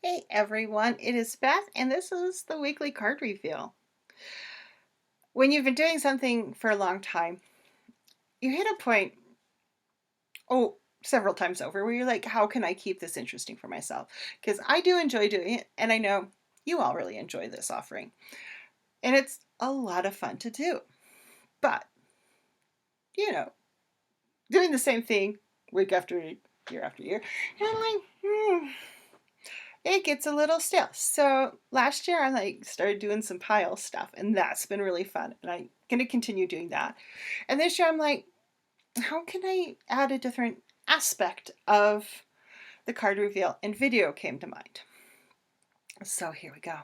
Hey everyone, it is Beth, and this is the weekly card reveal. When you've been doing something for a long time, you hit a point, several times over, where you're like, how can I keep this interesting for myself? Because I do enjoy doing it, and I know you all really enjoy this offering. And it's a lot of fun to do. But, you know, doing the same thing week after week, year after year, and I'm like, it gets a little stale. So last year I started doing some pile stuff, and that's been really fun. And I'm gonna continue doing that. And this year I'm like, how can I add a different aspect of the card reveal? And video came to mind. So here we go.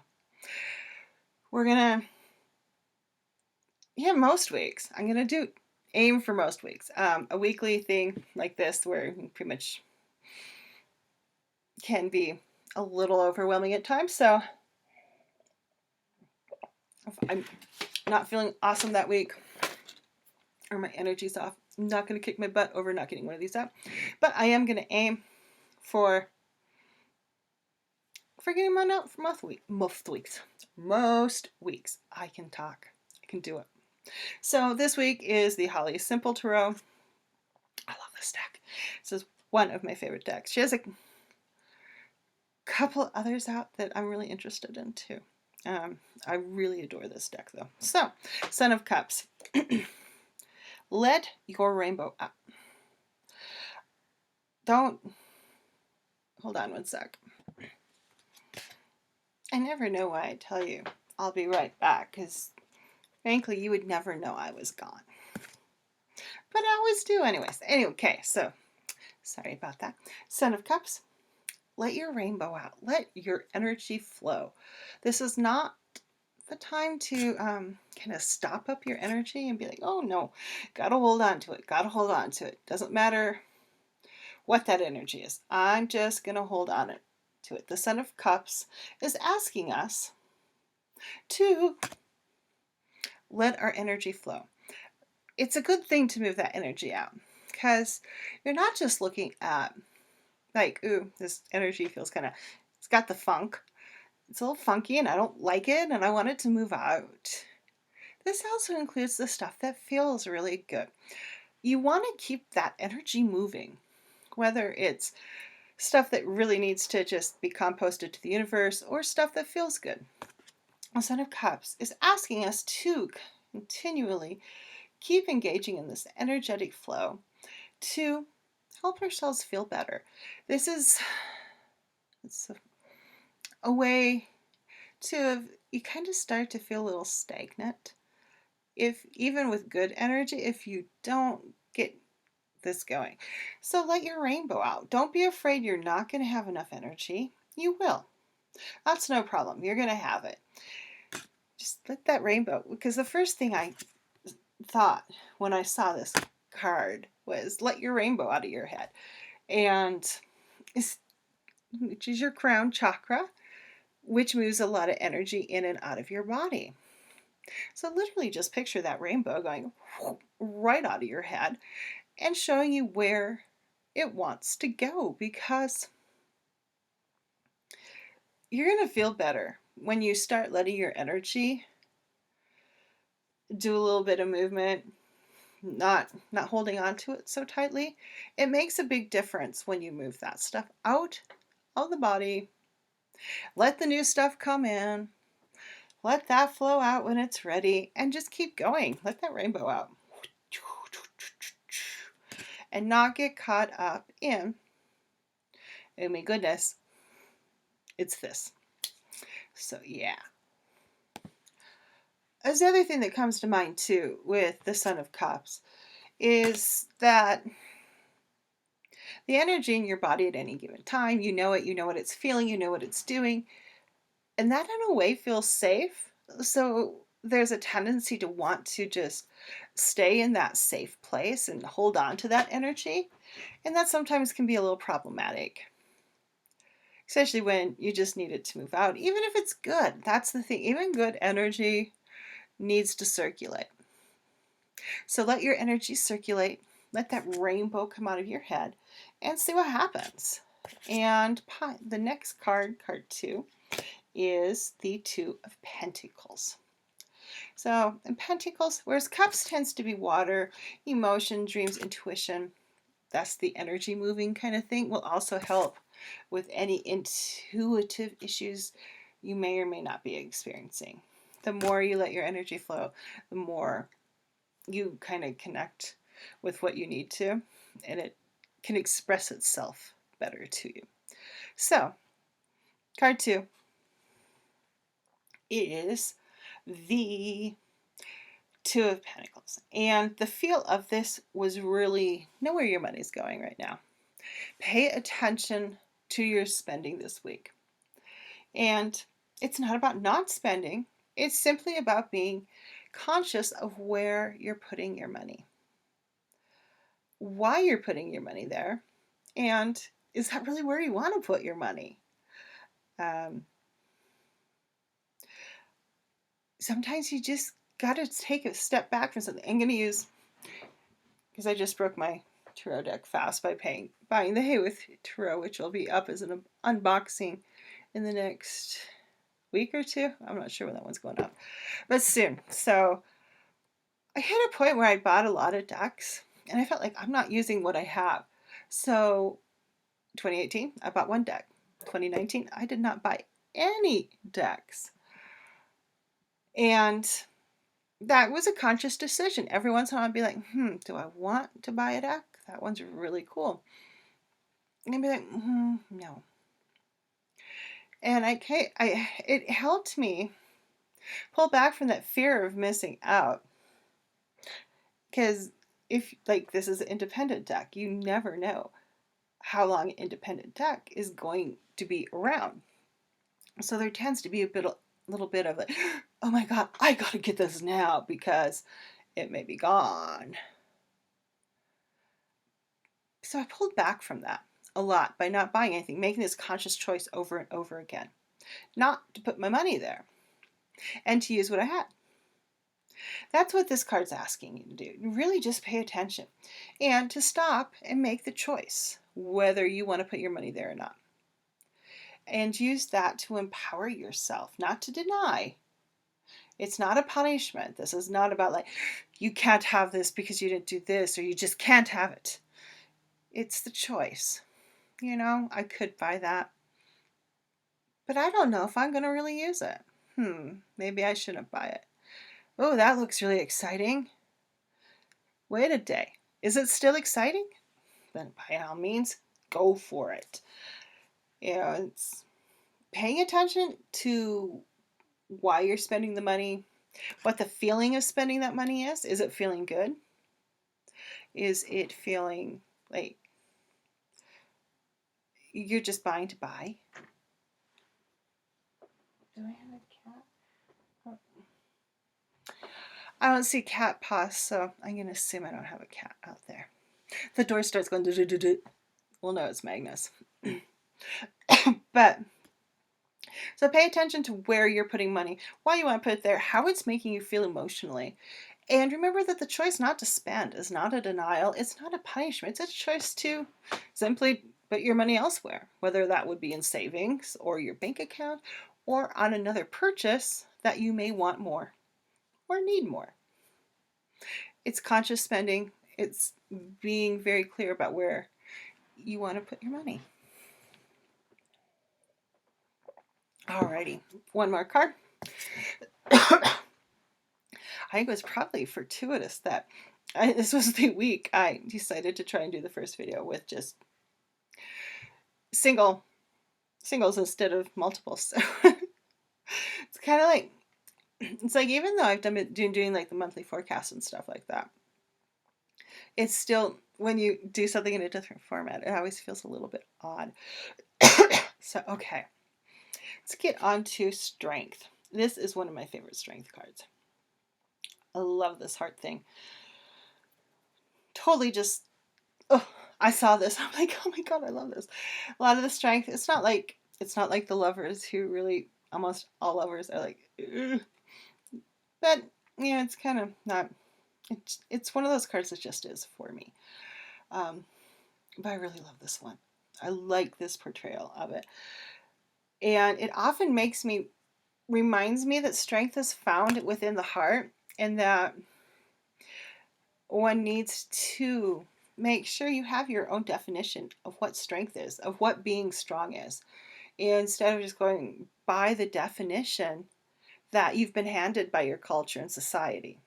We're gonna, most weeks I'm gonna aim for most weeks. A weekly thing like this where you pretty much can be a little overwhelming at times. So if I'm not feeling awesome that week, or my energy's off, I'm not going to kick my butt over not getting one of these out. But I am going to aim for getting one out for most weeks. Most weeks I can talk. I can do it. So this week is the Holly Simple Tarot. I love this deck. This is one of my favorite decks. She has a couple others out that I'm really interested in too. I really adore this deck though. So, Son of Cups. Let your rainbow out. Don't, hold on one sec. I never know why I tell you I'll be right back, because frankly you would never know I was gone. But I always do anyways. Anyway, okay, so sorry about that. Son of Cups, let your rainbow out. Let your energy flow. This is not the time to kind of stop up your energy and be like, oh no, gotta hold on to it, gotta hold on to it. Doesn't matter what that energy is. I'm just gonna hold on to it. The Son of Cups is asking us to let our energy flow. It's a good thing to move that energy out, because you're not just looking at like, ooh, this energy feels kind of, it's got the funk. It's a little funky and I don't like it and I want it to move out. This also includes the stuff that feels really good. You want to keep that energy moving, whether it's stuff that really needs to just be composted to the universe or stuff that feels good. The Son of Cups is asking us to continually keep engaging in this energetic flow to help ourselves feel better. This is, it's a way to, you kind of start to feel a little stagnant. If even with good energy, if you don't get this going. So let your rainbow out. Don't be afraid you're not going to have enough energy. You will. That's no problem. You're going to have it. Just let that rainbow, because the first thing I thought when I saw this card was let your rainbow out of your head. And which is your crown chakra, which moves a lot of energy in and out of your body. So literally just picture that rainbow going right out of your head and showing you where it wants to go, because you're going to feel better when you start letting your energy do a little bit of movement, not holding on to it so tightly. It makes a big difference when you move that stuff out of the body. Let the new stuff come in. Let that flow out when it's ready, and just keep going. Let that rainbow out. And not get caught up in, oh my goodness, it's this. So yeah. As the other thing that comes to mind too with the Son of Cups is that the energy in your body at any given time, you know it, you know what it's feeling, you know what it's doing, and that in a way feels safe. So there's a tendency to want to just stay in that safe place and hold on to that energy, and that sometimes can be a little problematic, especially when you just need it to move out. Even if it's good, that's the thing, even good energy needs to circulate. So let your energy circulate, let that rainbow come out of your head, and see what happens. And the next card, card 2, is the Two of Pentacles. So in Pentacles, whereas Cups tends to be water, emotion, dreams, intuition, that's the energy moving kind of thing, will also help with any intuitive issues you may or may not be experiencing. The more you let your energy flow, the more you kind of connect with what you need to, and it can express itself better to you. So, card 2 is the Two of Pentacles. And the feel of this was really know where your money's going right now. Pay attention to your spending this week. And it's not about not spending, it's simply about being conscious of where you're putting your money, why you're putting your money there, and is that really where you want to put your money? Sometimes you just got to take a step back from something. I'm going to use, because I just broke my tarot deck fast by buying the Hay with Tarot, which will be up as an unboxing in the next week or two. I'm not sure when that one's going up, but soon. So I hit a point where I bought a lot of decks, and I felt like I'm not using what I have. So 2018, I bought one deck. 2019, I did not buy any decks. And that was a conscious decision. Every once in a while I'd be like, do I want to buy a deck? That one's really cool. And I'd be like, no. And it helped me pull back from that fear of missing out. Because if, like, this is an independent deck, you never know how long an independent deck is going to be around. So there tends to be a little bit of like, oh my God, I gotta get this now because it may be gone. So I pulled back from that a lot by not buying anything, making this conscious choice over and over again, not to put my money there and to use what I had. That's what this card's asking you to do. Really just pay attention and to stop and make the choice whether you want to put your money there or not. And use that to empower yourself, not to deny. It's not a punishment. This is not about like, you can't have this because you didn't do this, or you just can't have it. It's the choice. You know, I could buy that, but I don't know if I'm going to really use it. Maybe I shouldn't buy it. Oh, that looks really exciting. Wait a day. Is it still exciting? Then by all means, go for it. You know, it's paying attention to why you're spending the money, what the feeling of spending that money is. Is it feeling good? Is it feeling like you're just buying to buy? Do I have a cat? Oh. I don't see cat paws, so I'm going to assume I don't have a cat out there. The door starts going do-do-do-do. Well, no, it's Magnus. But, so pay attention to where you're putting money, why you want to put it there, how it's making you feel emotionally. And remember that the choice not to spend is not a denial. It's not a punishment. It's a choice to simply put your money elsewhere, whether that would be in savings or your bank account or on another purchase that you may want more or need more. It's conscious spending. It's being very clear about where you want to put your money. Alrighty, one more card. I think it was probably fortuitous that this was the week I decided to try and do the first video with just singles instead of multiples. So it's kind of like, it's like, even though I've been doing like the monthly forecast and stuff like that, it's still, when you do something in a different format, it always feels a little bit odd. So, okay, let's get on to strength. This is one of my favorite strength cards. I love this heart thing. Totally just, I saw this. I'm like, oh my God, I love this. A lot of the strength, it's not like the lovers who really, almost all lovers are like, ugh. But, you know, it's kind of not, it's one of those cards that just is for me. But I really love this one. I like this portrayal of it. And it often reminds me that strength is found within the heart, and that one needs to make sure you have your own definition of what strength is, of what being strong is, instead of just going by the definition that you've been handed by your culture and society.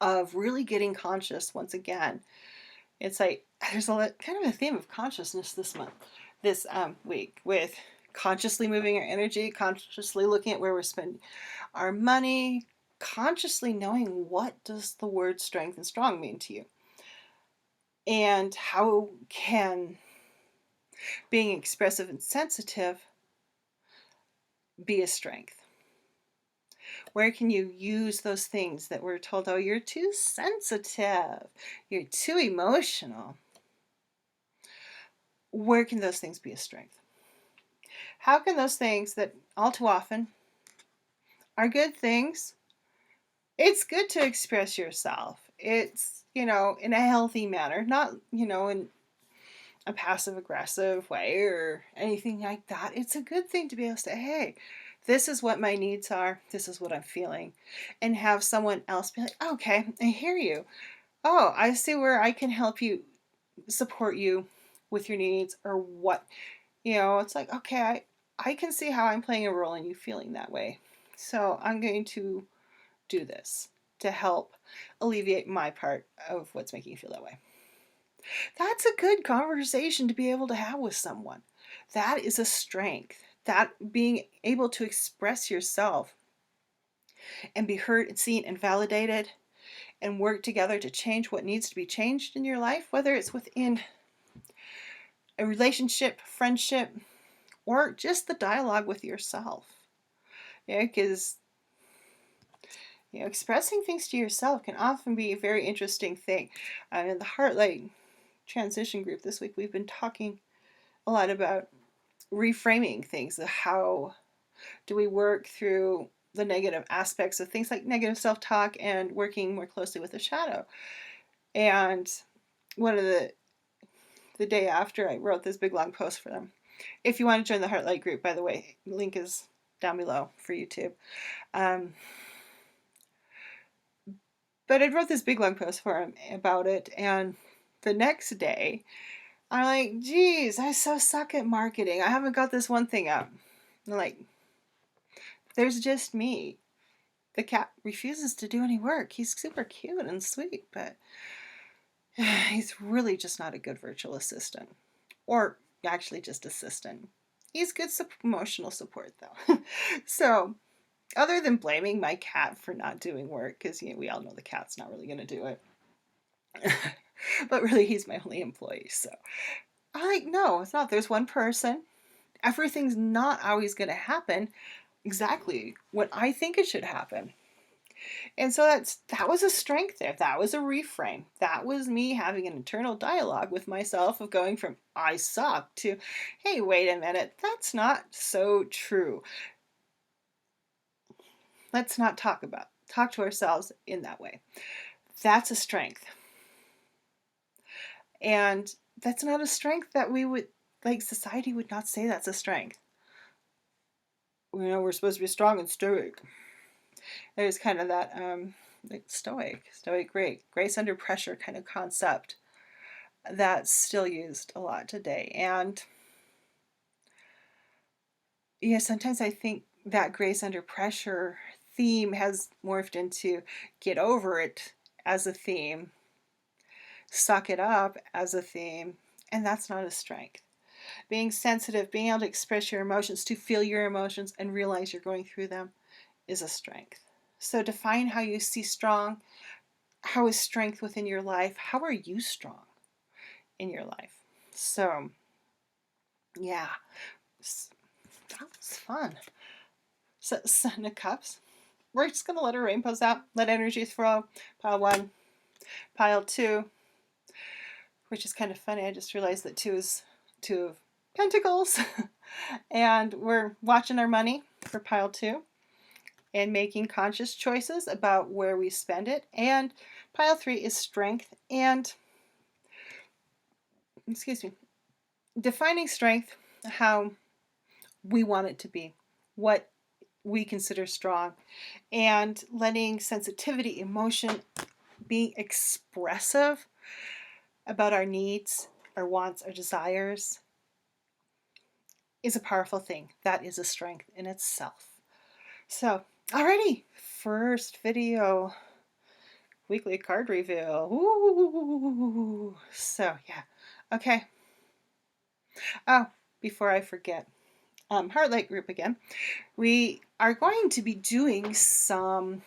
Of really getting conscious once again. It's like there's kind of a theme of consciousness this week, with consciously moving our energy, consciously looking at where we're spending our money, consciously knowing what does the word strength and strong mean to you, and how can being expressive and sensitive be a strength. Where can you use those things that we're told, oh, you're too sensitive, you're too emotional? Where can those things be a strength? How can those things that all too often are good things, it's good to express yourself. It's, in a healthy manner, not, in a passive aggressive way or anything like that. It's a good thing to be able to say, hey, this is what my needs are. This is what I'm feeling. And have someone else be like, okay, I hear you. Oh, I see where I can help you, support you with your needs, or what, it's like, okay, I can see how I'm playing a role in you feeling that way. So I'm going to do this to help alleviate my part of what's making you feel that way. That's a good conversation to be able to have with someone. That is a strength. That being able to express yourself and be heard and seen and validated and work together to change what needs to be changed in your life, whether it's within a relationship, friendship, or just the dialogue with yourself. Yeah, because expressing things to yourself can often be a very interesting thing. In the Heartlight Transition group this week, we've been talking a lot about reframing things. How do we work through the negative aspects of things like negative self-talk and working more closely with the shadow? And one of the day after, I wrote this big long post for them. If you want to join the Heartlight group, by the way, link is down below for YouTube. But I wrote this big long post for him about it, and the next day, I'm like, geez, I so suck at marketing. I haven't got this one thing up. I'm like, there's just me. The cat refuses to do any work. He's super cute and sweet, but he's really just not a good virtual assistant. Or actually just assistant. He's good emotional support, though. So, other than blaming my cat for not doing work, because we all know the cat's not really going to do it. But really, he's my only employee, so I'm like, no, it's not. There's one person. Everything's not always going to happen exactly what I think it should happen. And so that was a strength there. That was a reframe. That was me having an internal dialogue with myself of going from I suck to, hey, wait a minute, that's not so true. Let's not talk to ourselves in that way. That's a strength. And that's not a strength that we would, society would not say that's a strength. We're supposed to be strong and stoic. There's kind of that stoic grace under pressure kind of concept that's still used a lot today. And sometimes I think that grace under pressure theme has morphed into get over it as a theme, suck it up as a theme, and that's not a strength. Being sensitive, being able to express your emotions, to feel your emotions and realize you're going through them, is a strength. So define how you see strong. How is strength within your life? How are you strong in your life? So, yeah, that was fun. So, Seven of Cups. We're just going to let our rainbows out, let energies flow. Pile 1, pile 2, which is kind of funny. I just realized that 2 is 2 of Pentacles. And we're watching our money for pile 2 and making conscious choices about where we spend it. And pile 3 is strength and, defining strength, how we want it to be, what we consider strong, and letting sensitivity, emotion, being expressive about our needs, our wants, our desires is a powerful thing. That is a strength in itself. So, alrighty, first video, weekly card reveal. Ooh. So, yeah. Okay. Oh, before I forget, Heartlight Group again. We are going to be doing some,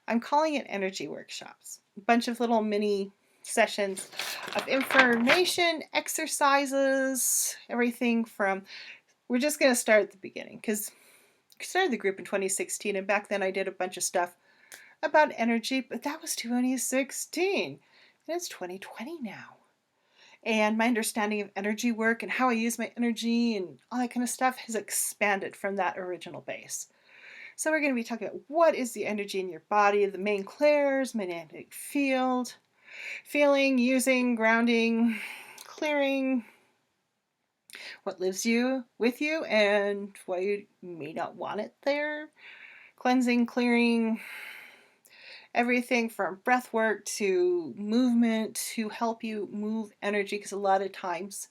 I'm calling it energy workshops. A bunch of little mini sessions of information, exercises, everything from, we're just going to start at the beginning because I started the group in 2016, and back then I did a bunch of stuff about energy, but that was 2016 and it's 2020 now. And my understanding of energy work and how I use my energy and all that kind of stuff has expanded from that original base. So we're going to be talking about what is the energy in your body, the main clairs, magnetic field, feeling, using, grounding, clearing, what lives with you and why you may not want it there, cleansing, clearing, everything from breath work to movement to help you move energy, because a lot of times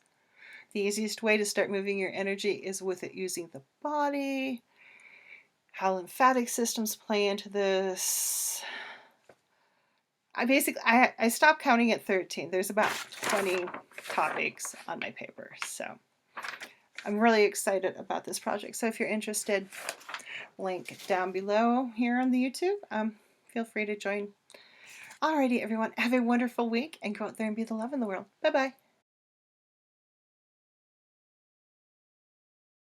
the easiest way to start moving your energy is with it using the body, how lymphatic systems play into this. I stopped counting at 13. There's about 20 topics on my paper. So I'm really excited about this project. So if you're interested, link down below here on the YouTube. Feel free to join. Alrighty, everyone. Have a wonderful week and go out there and be the love in the world. Bye-bye.